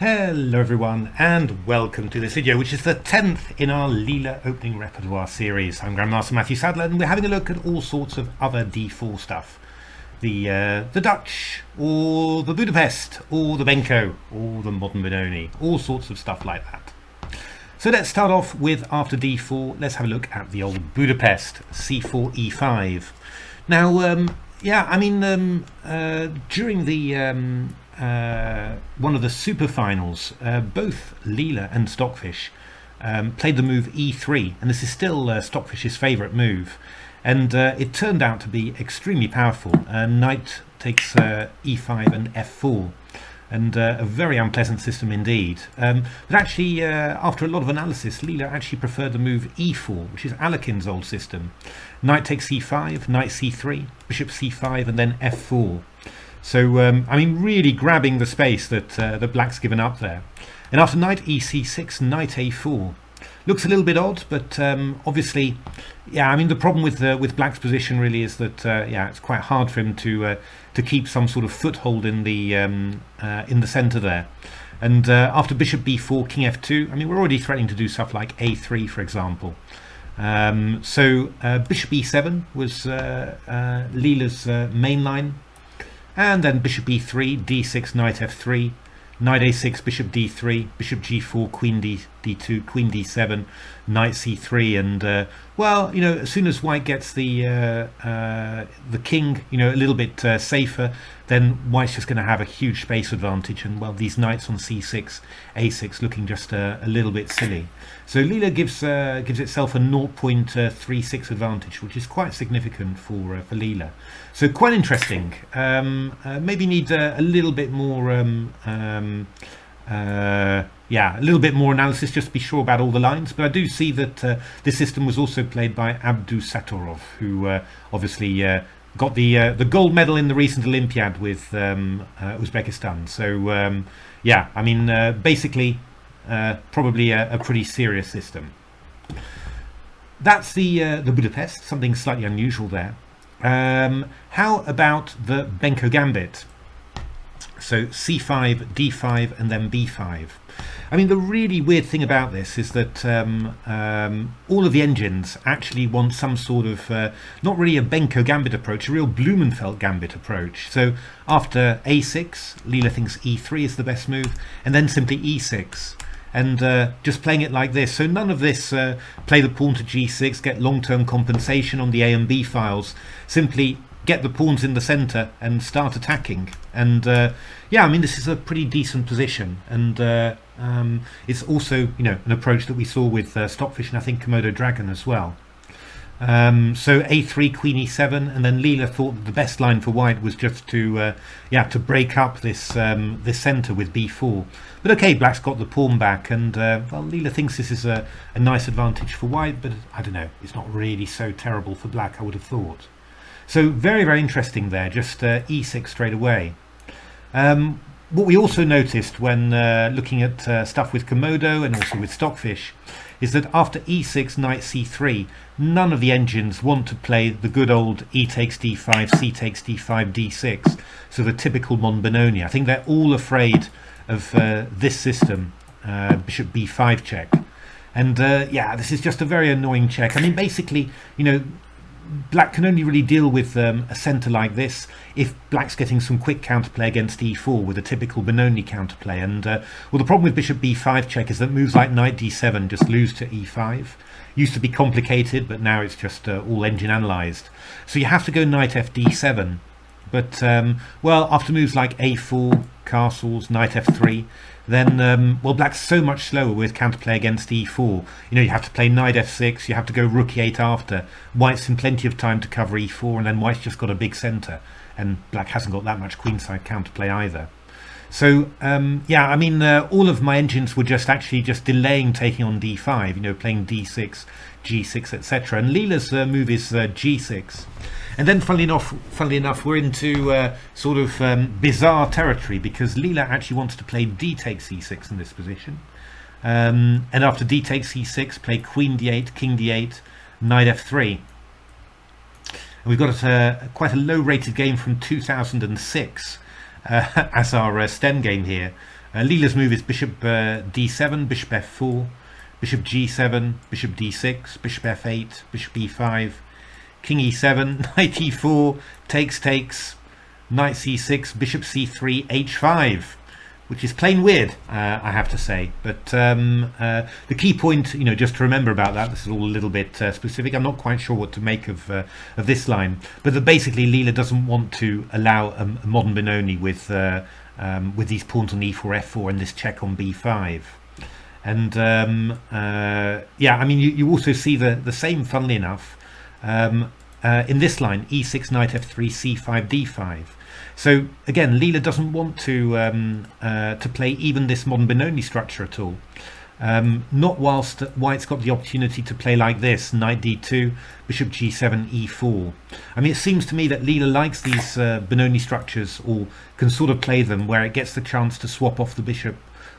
Hello everyone and welcome to this video, which is the 10th in our Leela opening repertoire series. I'm Grandmaster Matthew Sadler and we're having a look at all sorts of other D4 stuff. The Dutch, or the Budapest, or the Benko, or the modern Benoni, all sorts of stuff like that. So let's start off with, after D4, let's have a look at the old Budapest, C4, E5. Now, during the one of the super finals, both Leela and Stockfish played the move E3, and this is still Stockfish's favourite move, and it turned out to be extremely powerful. Knight takes E5 and F4, and a very unpleasant system indeed. But actually, after a lot of analysis, Leela actually preferred the move E4, which is Alekin's old system. Knight takes E5, Knight C3, Bishop C5, and then F4. So, really grabbing the space that Black's given up there. And after Knight EC6, Knight A4. Looks a little bit odd, but obviously, the problem with Black's position really is that, it's quite hard for him to keep some sort of foothold in the centre there. And after Bishop B4, King F2, we're already threatening to do stuff like A3, for example. Bishop E7 was Leela's main line. And then Bishop E3, D6, Knight F3, Knight A6, Bishop D3, Bishop G4, Queen D2, Queen D7, Knight C3, and as soon as White gets the king, a little bit safer, then White's just going to have a huge space advantage, and these knights on C6, A6 looking just a little bit silly. So Leela gives itself a 0.36 advantage, which is quite significant for Leela. So quite interesting. Maybe need a little bit more a little bit more analysis just to be sure about all the lines, but I do see that this system was also played by Abdusatorov, who obviously got the gold medal in the recent Olympiad with Uzbekistan. So basically probably a pretty serious system. That's the Budapest, something slightly unusual there. How about the Benko Gambit? So C5, D5, and then B5. The really weird thing about this is that all of the engines actually want some sort of, not really a Benko Gambit approach, a real Blumenfeld Gambit approach. So after A6, Leela thinks E3 is the best move, and then simply E6. And just playing it like this. So none of this play the pawn to G6, get long-term compensation on the A and B files. Simply get the pawns in the centre and start attacking. And this is a pretty decent position. And it's also, an approach that we saw with Stockfish and I think Komodo Dragon as well. So A3, Queen E7, and then Leela thought that the best line for White was just to break up this centre with B4. But okay, Black's got the pawn back, and Leela thinks this is a nice advantage for White, but I don't know, it's not really so terrible for Black, I would have thought. So very, very interesting there, just E6 straight away. What we also noticed when looking at stuff with Komodo and also with Stockfish is that after E6, Knight C3, none of the engines want to play the good old E takes D5, C takes D5, D6, so the typical modern Benoni. I think they're all afraid of this system, Bishop B5 check. And this is just a very annoying check. Basically, Black can only really deal with a centre like this if Black's getting some quick counterplay against E4 with a typical Benoni counterplay. And the problem with Bishop B5 check is that moves like Knight D7 just lose to E5. Used to be complicated, but now it's just all engine analysed. So you have to go Knight FD7. But after moves like A4, castles, Knight F3, then Black's so much slower with counterplay against E4. You have to play Knight F6, you have to go Rook E8 after. White's in plenty of time to cover E4, and then White's just got a big centre, and Black hasn't got that much queenside counterplay either. So all of my engines were just delaying taking on D5, playing D6, G6, etc. And Leela's move is G6. And then funnily enough, we're into sort of bizarre territory, because Leela actually wants to play D takes C6 in this position. And after D takes C6, play Queen D8, King D8, Knight F3. And we've got quite a low rated game from 2006 as our STEM game here. Leela's move is bishop d7, bishop f4, bishop g7, bishop d6, bishop f8, bishop e5, king e7, knight e4, takes, knight c6, bishop c3, h5, which is plain weird, I have to say. But the key point, just to remember about that, this is all a little bit specific. I'm not quite sure what to make of this line, but that basically Leela doesn't want to allow a modern Benoni with these pawns on e4, f4, and this check on b5. And yeah, I mean, you also see the same, funnily enough, in this line, e6, knight f3, c5, d5. So again, Leela doesn't want to play even this modern Benoni structure at all. Not whilst White's got the opportunity to play like this, knight d2, bishop g7, e4. I mean, it seems to me that Leela likes these Benoni structures, or can sort of play them where it gets the chance to swap off the bishop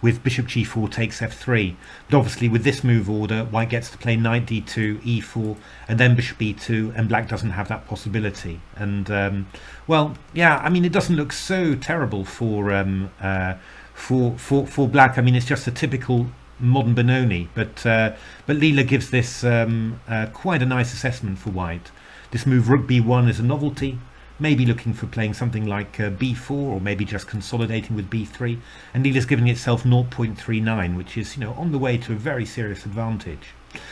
with bishop g4 takes f3. But obviously with this move order, White gets to play knight d2, e4, and then bishop e2, and Black doesn't have that possibility. And well, yeah, I mean, it doesn't look so terrible for Black. I mean, it's just a typical modern Benoni, but Leela gives this quite a nice assessment for White. This move rook b1 is a novelty, maybe looking for playing something like b4, or maybe just consolidating with b3, and Leela's giving itself 0.39, which is on the way to a very serious advantage.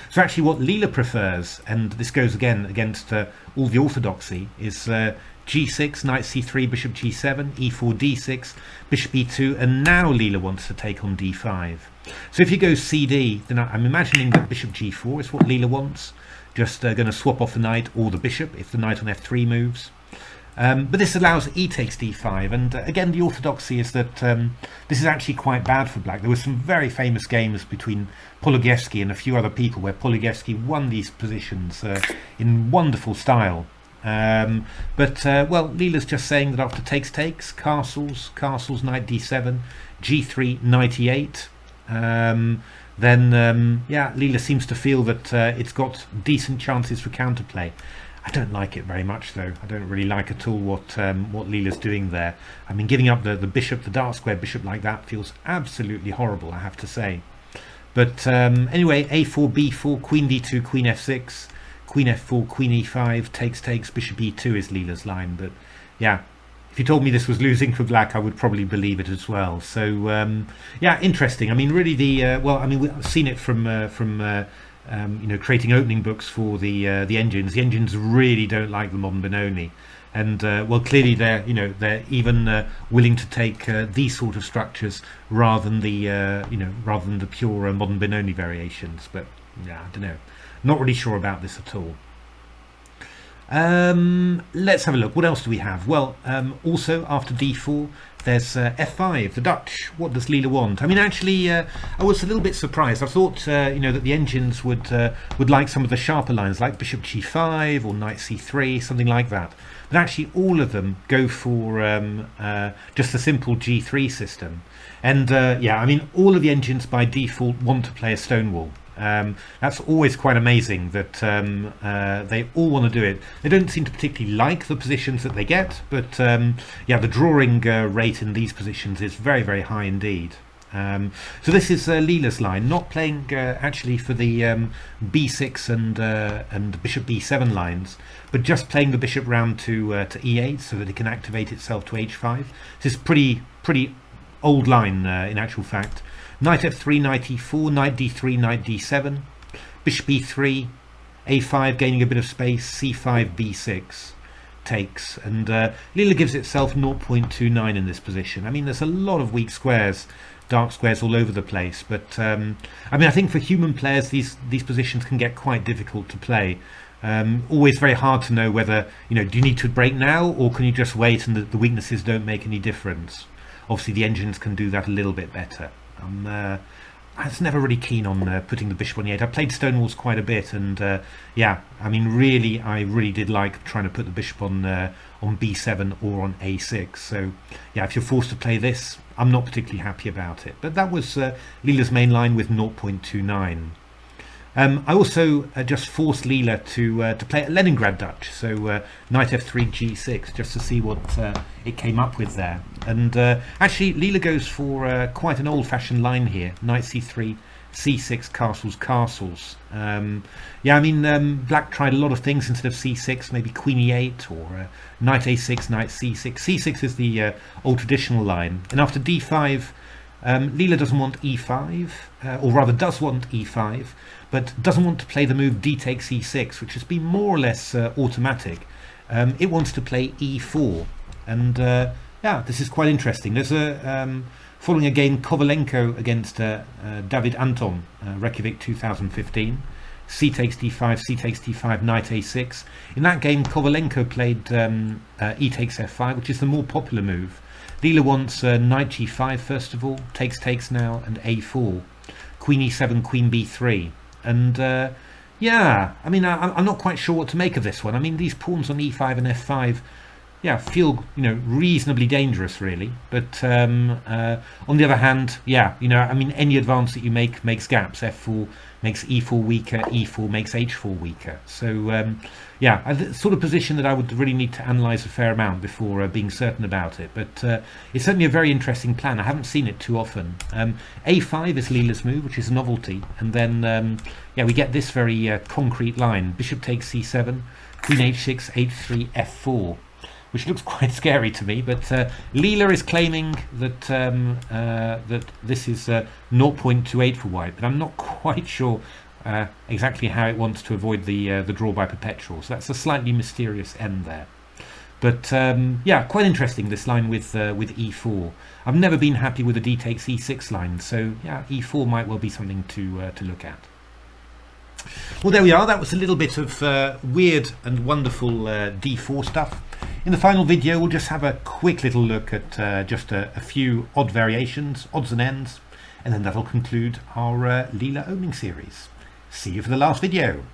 So actually what Leela prefers, and this goes again against all the orthodoxy, is g6, knight c3, bishop g7, e4, d6, bishop e2, and now Leela wants to take on d5. So if you go cd, then I'm imagining that bishop g4 is what Leela wants, just going to swap off the knight or the bishop if the knight on f3 moves. But this allows e takes d5, and again the orthodoxy is that this is actually quite bad for Black. There were some very famous games between Pologiewski and a few other people where Pologiewski won these positions in wonderful style. But well, Leela's just saying that after takes, castles, knight d7, g3, knight e8, then yeah, Leela seems to feel that it's got decent chances for counterplay. I don't like it very much, though. I don't really like at all what Leela's doing there. I mean, giving up the bishop, the dark square bishop like that, feels absolutely horrible, I have to say. But anyway, a4, b4, queen d2, queen f6, queen f4, queen e5, takes, bishop e2 is Leela's line. But yeah, if you told me this was losing for Black, I would probably believe it as well. So yeah, interesting. I mean, really, well, I mean, we've seen it from creating opening books for the engines. The engines really don't like the modern Benoni, and well, clearly they're even willing to take these sort of structures rather than the pure modern Benoni variations. But yeah, I don't know, not really sure about this at all. Let's have a look. What else do we have? Well, also after d4 there's f5, the Dutch. What does Leela want? I mean, actually I was a little bit surprised. I thought that the engines would like some of the sharper lines, like bishop g5 or knight c3, something like that. But actually all of them go for just a simple g3 system. And yeah, I mean, all of the engines by default want to play a Stonewall. That's always quite amazing that they all want to do it. They don't seem to particularly like the positions that they get, but yeah, the drawing rate in these positions is very, very high indeed. So this is Leela's line, not playing actually for the b6 and bishop b7 lines, but just playing the bishop round to e8 so that it can activate itself to h5. This is pretty old line in actual fact. Knight f3, knight e4, knight d3, knight d7, bishop e3, a5 gaining a bit of space, c5, b6 takes, and Leela gives itself 0.29 in this position. I mean, there's a lot of weak squares, dark squares all over the place, but I mean, I think for human players these positions can get quite difficult to play. Always very hard to know whether, do you need to break now, or can you just wait and the weaknesses don't make any difference. Obviously the engines can do that a little bit better. I was never really keen on putting the bishop on e8. I played Stonewalls quite a bit, and yeah, I mean, I really did like trying to put the bishop on b7 or on a6. So yeah, if you're forced to play this, I'm not particularly happy about it. But that was Leela's main line with 0.29. I also just forced Leela to play at Leningrad Dutch, so knight f3 g6, just to see what it came up with there. And actually Leela goes for quite an old-fashioned line here, knight c3, c6, castles, castles. Yeah, I mean, black tried a lot of things instead of c6, maybe queen e8 or knight a6, knight c6. c6 is the old traditional line, and after d5, Leela doesn't want e5, or rather does want e5, but doesn't want to play the move d takes e6, which has been more or less automatic. It wants to play e4, and yeah, this is quite interesting. There's a following a game Kovalenko against David Anton, Reykjavik 2015. C takes d5, c takes d5, knight a6. In that game, Kovalenko played e takes f5, which is the more popular move. Leela wants knight g5 first of all, takes now, and a4. Queen e7, queen b3. And yeah, I mean, I'm not quite sure what to make of this one. I mean, these pawns on e5 and f5, yeah, feel, you know, reasonably dangerous, really. But on the other hand, yeah, you know, I mean, any advance that you make makes gaps. f4 makes e4 weaker, e4 makes h4 weaker. So yeah, the sort of position that I would really need to analyse a fair amount before being certain about it. But it's certainly a very interesting plan. I haven't seen it too often. a5 is Leela's move, which is a novelty, and then yeah, we get this very concrete line: bishop takes c7, queen h6, h3, f4. Which looks quite scary to me, but Leela is claiming that that this is 0.28 for white, but I'm not quite sure exactly how it wants to avoid the draw by perpetual. So that's a slightly mysterious end there. But yeah, quite interesting, this line with e4. I've never been happy with the d takes e6 line, so yeah, e4 might well be something to look at. Well, there we are. That was a little bit of weird and wonderful d4 stuff. In the final video, we'll just have a quick little look at just a few odd variations, odds and ends, and then that'll conclude our Leela opening series. See you for the last video.